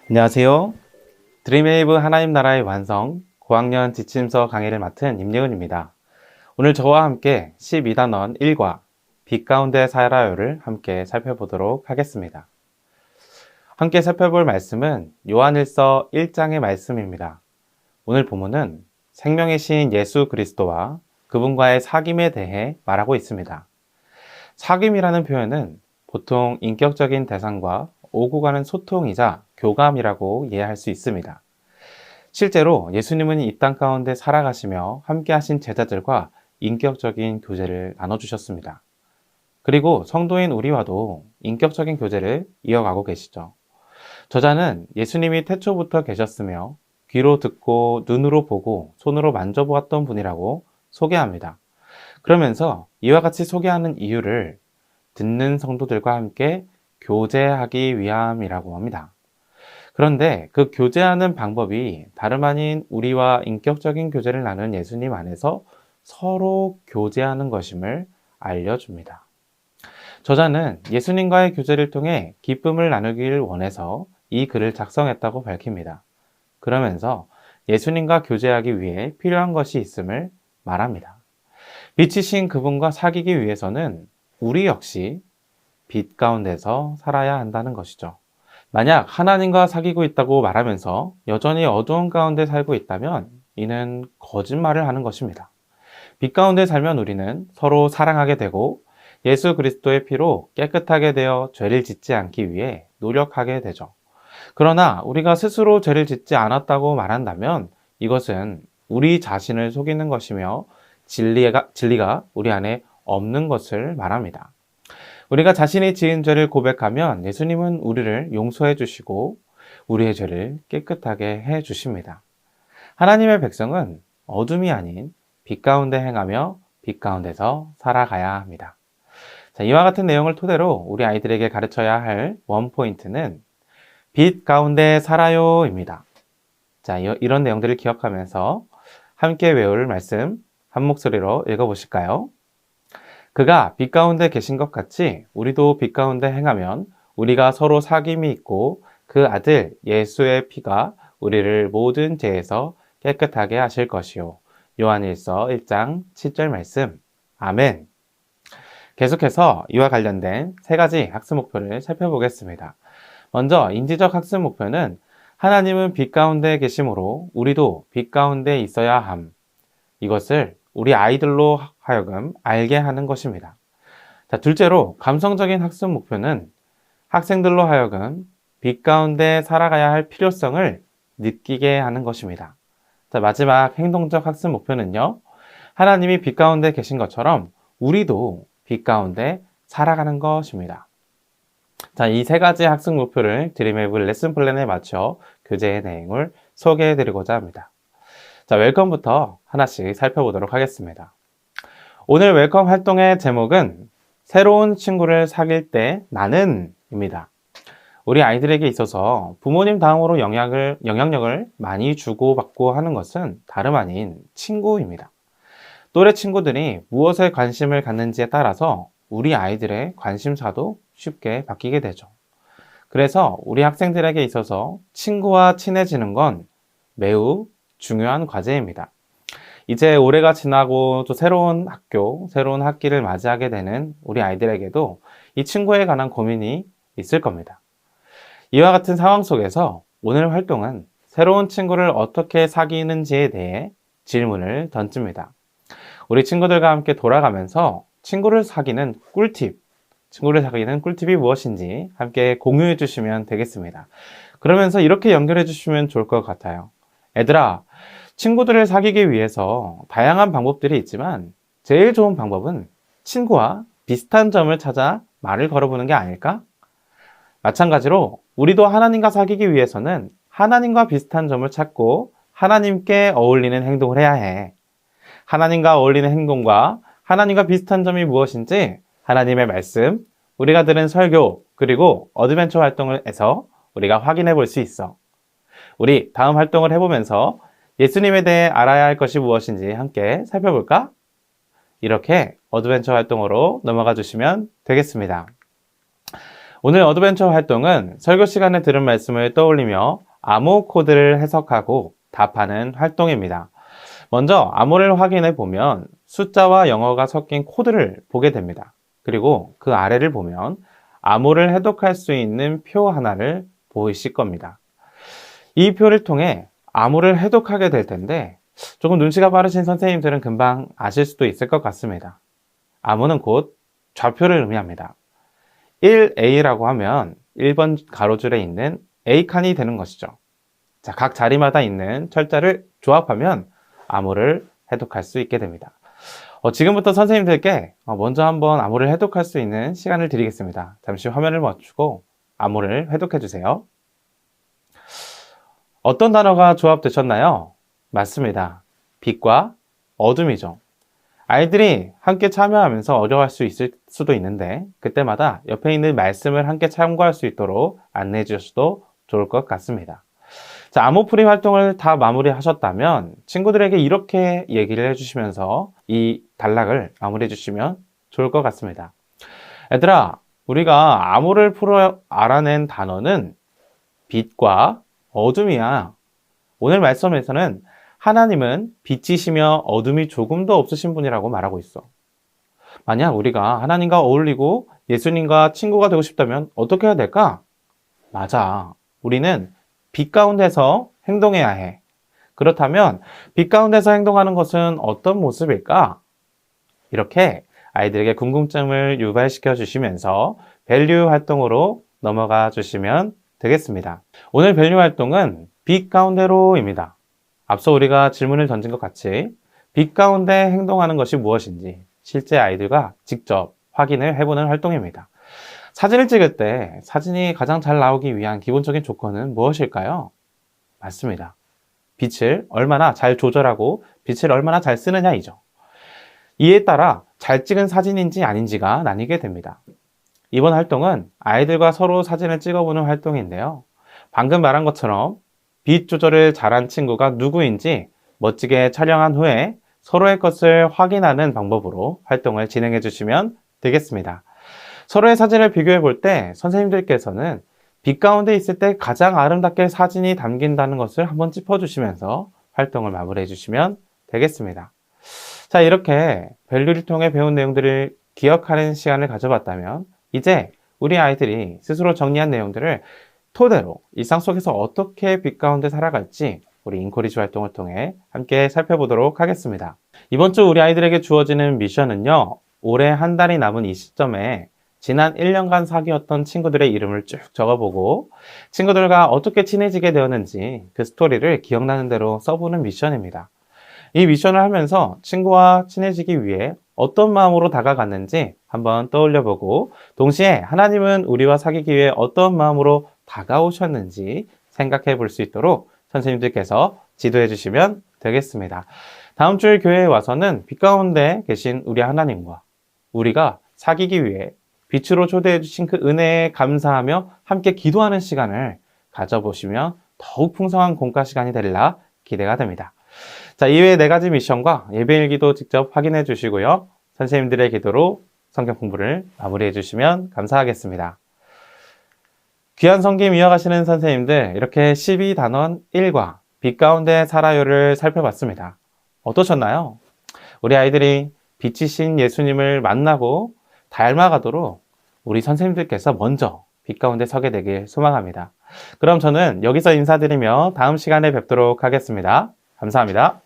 안녕하세요. 드림웨이브 하나님 나라의 완성 고학년 지침서 강의를 맡은 임예은입니다. 오늘 저와 함께 12단원 1과 빛 가운데 살아요를 함께 살펴보도록 하겠습니다. 함께 살펴볼 말씀은 요한일서 1장의 말씀입니다. 오늘 본문은 생명의 신 예수 그리스도와 그분과의 사귐에 대해 말하고 있습니다. 사귐이라는 표현은 보통 인격적인 대상과 오고 가는 소통이자 교감이라고 이해할 수 있습니다. 실제로 예수님은 이 땅 가운데 살아가시며 함께 하신 제자들과 인격적인 교제를 나눠주셨습니다. 그리고 성도인 우리와도 인격적인 교제를 이어가고 계시죠. 저자는 예수님이 태초부터 계셨으며 귀로 듣고 눈으로 보고 손으로 만져보았던 분이라고 소개합니다. 그러면서 이와 같이 소개하는 이유를 듣는 성도들과 함께 교제하기 위함이라고 합니다. 그런데 그 교제하는 방법이 다름 아닌 우리와 인격적인 교제를 나눈 예수님 안에서 서로 교제하는 것임을 알려줍니다. 저자는 예수님과의 교제를 통해 기쁨을 나누길 원해서 이 글을 작성했다고 밝힙니다. 그러면서 예수님과 교제하기 위해 필요한 것이 있음을 말합니다. 빛이신 그분과 사귀기 위해서는 우리 역시 빛 가운데서 살아야 한다는 것이죠. 만약 하나님과 사귀고 있다고 말하면서 여전히 어두운 가운데 살고 있다면 이는 거짓말을 하는 것입니다. 빛 가운데 살면 우리는 서로 사랑하게 되고 예수 그리스도의 피로 깨끗하게 되어 죄를 짓지 않기 위해 노력하게 되죠. 그러나 우리가 스스로 죄를 짓지 않았다고 말한다면 이것은 우리 자신을 속이는 것이며 진리가 우리 안에 없는 것을 말합니다. 우리가 자신이 지은 죄를 고백하면 예수님은 우리를 용서해 주시고 우리의 죄를 깨끗하게 해 주십니다. 하나님의 백성은 어둠이 아닌 빛 가운데 행하며 빛 가운데서 살아가야 합니다. 자, 이와 같은 내용을 토대로 우리 아이들에게 가르쳐야 할 원포인트는 빛 가운데 살아요입니다. 자, 이런 내용들을 기억하면서 함께 외울 말씀 한 목소리로 읽어보실까요? 그가 빛 가운데 계신 것 같이 우리도 빛 가운데 행하면 우리가 서로 사귐이 있고 그 아들 예수의 피가 우리를 모든 죄에서 깨끗하게 하실 것이요. 요한일서 1장 7절 말씀. 아멘. 계속해서 이와 관련된 세 가지 학습 목표를 살펴보겠습니다. 먼저 인지적 학습 목표는 하나님은 빛 가운데 계심으로 우리도 빛 가운데 있어야 함. 이것을 우리 아이들로 하여금 알게 하는 것입니다. 자, 둘째로 감성적인 학습 목표는 학생들로 하여금 빛 가운데 살아가야 할 필요성을 느끼게 하는 것입니다. 자, 마지막 행동적 학습 목표는요. 하나님이 빛 가운데 계신 것처럼 우리도 빛 가운데 살아가는 것입니다. 자, 이 세 가지 학습 목표를 드림앱 레슨 플랜에 맞춰 교재의 내용을 소개해 드리고자 합니다. 자, 웰컴부터 하나씩 살펴보도록 하겠습니다. 오늘 웰컴 활동의 제목은 새로운 친구를 사귈 때 나는 입니다. 우리 아이들에게 있어서 부모님 다음으로 영향력을 많이 주고받고 하는 것은 다름 아닌 친구입니다. 또래 친구들이 무엇에 관심을 갖는지에 따라서 우리 아이들의 관심사도 쉽게 바뀌게 되죠. 그래서 우리 학생들에게 있어서 친구와 친해지는 건 매우 중요한 과제입니다. 이제 올해가 지나고 또 새로운 학교, 새로운 학기를 맞이하게 되는 우리 아이들에게도 이 친구에 관한 고민이 있을 겁니다. 이와 같은 상황 속에서 오늘 활동은 새로운 친구를 어떻게 사귀는지에 대해 질문을 던집니다. 우리 친구들과 함께 돌아가면서 친구를 사귀는 꿀팁이 무엇인지 함께 공유해 주시면 되겠습니다. 그러면서 이렇게 연결해 주시면 좋을 것 같아요. 애들아, 친구들을 사귀기 위해서 다양한 방법들이 있지만 제일 좋은 방법은 친구와 비슷한 점을 찾아 말을 걸어보는 게 아닐까? 마찬가지로 우리도 하나님과 사귀기 위해서는 하나님과 비슷한 점을 찾고 하나님께 어울리는 행동을 해야 해. 하나님과 어울리는 행동과 하나님과 비슷한 점이 무엇인지 하나님의 말씀, 우리가 들은 설교, 그리고 어드벤처 활동을 해서 우리가 확인해 볼 수 있어. 우리 다음 활동을 해보면서 예수님에 대해 알아야 할 것이 무엇인지 함께 살펴볼까? 이렇게 어드벤처 활동으로 넘어가 주시면 되겠습니다. 오늘 어드벤처 활동은 설교 시간에 들은 말씀을 떠올리며 암호 코드를 해석하고 답하는 활동입니다. 먼저 암호를 확인해 보면 숫자와 영어가 섞인 코드를 보게 됩니다. 그리고 그 아래를 보면 암호를 해독할 수 있는 표 하나를 보이실 겁니다. 이 표를 통해 암호를 해독하게 될 텐데 조금 눈치가 빠르신 선생님들은 금방 아실 수도 있을 것 같습니다. 암호는 곧 좌표를 의미합니다. 1A라고 하면 1번 가로줄에 있는 A칸이 되는 것이죠. 자, 각 자리마다 있는 철자를 조합하면 암호를 해독할 수 있게 됩니다. 지금부터 선생님들께 먼저 한번 암호를 해독할 수 있는 시간을 드리겠습니다. 잠시 화면을 멈추고 암호를 해독해 주세요. 어떤 단어가 조합되셨나요? 맞습니다. 빛과 어둠이죠. 아이들이 함께 참여하면서 어려워할 수 있을 수도 있는데 그때마다 옆에 있는 말씀을 함께 참고할 수 있도록 안내해 주셔도 좋을 것 같습니다. 자, 암호풀이 활동을 다 마무리하셨다면 친구들에게 이렇게 얘기를 해주시면서 이 단락을 마무리해 주시면 좋을 것 같습니다. 얘들아, 우리가 암호를 풀어 알아낸 단어는 빛과 어둠이야. 오늘 말씀에서는 하나님은 빛이시며 어둠이 조금도 없으신 분이라고 말하고 있어. 만약 우리가 하나님과 어울리고 예수님과 친구가 되고 싶다면 어떻게 해야 될까? 맞아. 우리는 빛 가운데서 행동해야 해. 그렇다면 빛 가운데서 행동하는 것은 어떤 모습일까? 이렇게 아이들에게 궁금증을 유발시켜 주시면서 밸류 활동으로 넘어가 주시면 되겠습니다. 오늘 밸류 활동은 빛 가운데로입니다. 앞서 우리가 질문을 던진 것 같이 빛 가운데 행동하는 것이 무엇인지 실제 아이들과 직접 확인을 해보는 활동입니다. 사진을 찍을 때 사진이 가장 잘 나오기 위한 기본적인 조건은 무엇일까요? 맞습니다. 빛을 얼마나 잘 조절하고 빛을 얼마나 잘 쓰느냐이죠. 이에 따라 잘 찍은 사진인지 아닌지가 나뉘게 됩니다. 이번 활동은 아이들과 서로 사진을 찍어보는 활동인데요. 방금 말한 것처럼 빛 조절을 잘한 친구가 누구인지 멋지게 촬영한 후에 서로의 것을 확인하는 방법으로 활동을 진행해 주시면 되겠습니다. 서로의 사진을 비교해 볼 때 선생님들께서는 빛 가운데 있을 때 가장 아름답게 사진이 담긴다는 것을 한번 짚어주시면서 활동을 마무리해 주시면 되겠습니다. 자, 이렇게 밸류를 통해 배운 내용들을 기억하는 시간을 가져봤다면 이제 우리 아이들이 스스로 정리한 내용들을 토대로 일상 속에서 어떻게 빛 가운데 살아갈지 우리 인코리지 활동을 통해 함께 살펴보도록 하겠습니다. 이번 주 우리 아이들에게 주어지는 미션은요. 올해 한 달이 남은 이 시점에 지난 1년간 사귀었던 친구들의 이름을 쭉 적어보고 친구들과 어떻게 친해지게 되었는지 그 스토리를 기억나는 대로 써보는 미션입니다. 이 미션을 하면서 친구와 친해지기 위해 어떤 마음으로 다가갔는지 한번 떠올려보고 동시에 하나님은 우리와 사귀기 위해 어떤 마음으로 다가오셨는지 생각해 볼 수 있도록 선생님들께서 지도해 주시면 되겠습니다. 다음 주일 교회에 와서는 빛 가운데 계신 우리 하나님과 우리가 사귀기 위해 빛으로 초대해 주신 그 은혜에 감사하며 함께 기도하는 시간을 가져보시면 더욱 풍성한 공과 시간이 되리라 기대가 됩니다. 자, 이외에 4가지 미션과 예배일기도 직접 확인해 주시고요. 선생님들의 기도로 성경 공부를 마무리해 주시면 감사하겠습니다. 귀한 성김 이어가시는 선생님들, 이렇게 12단원 1과 빛 가운데 살아요를 살펴봤습니다. 어떠셨나요? 우리 아이들이 빛이신 예수님을 만나고 닮아가도록 우리 선생님들께서 먼저 빛 가운데 서게 되길 소망합니다. 그럼 저는 여기서 인사드리며 다음 시간에 뵙도록 하겠습니다. 감사합니다.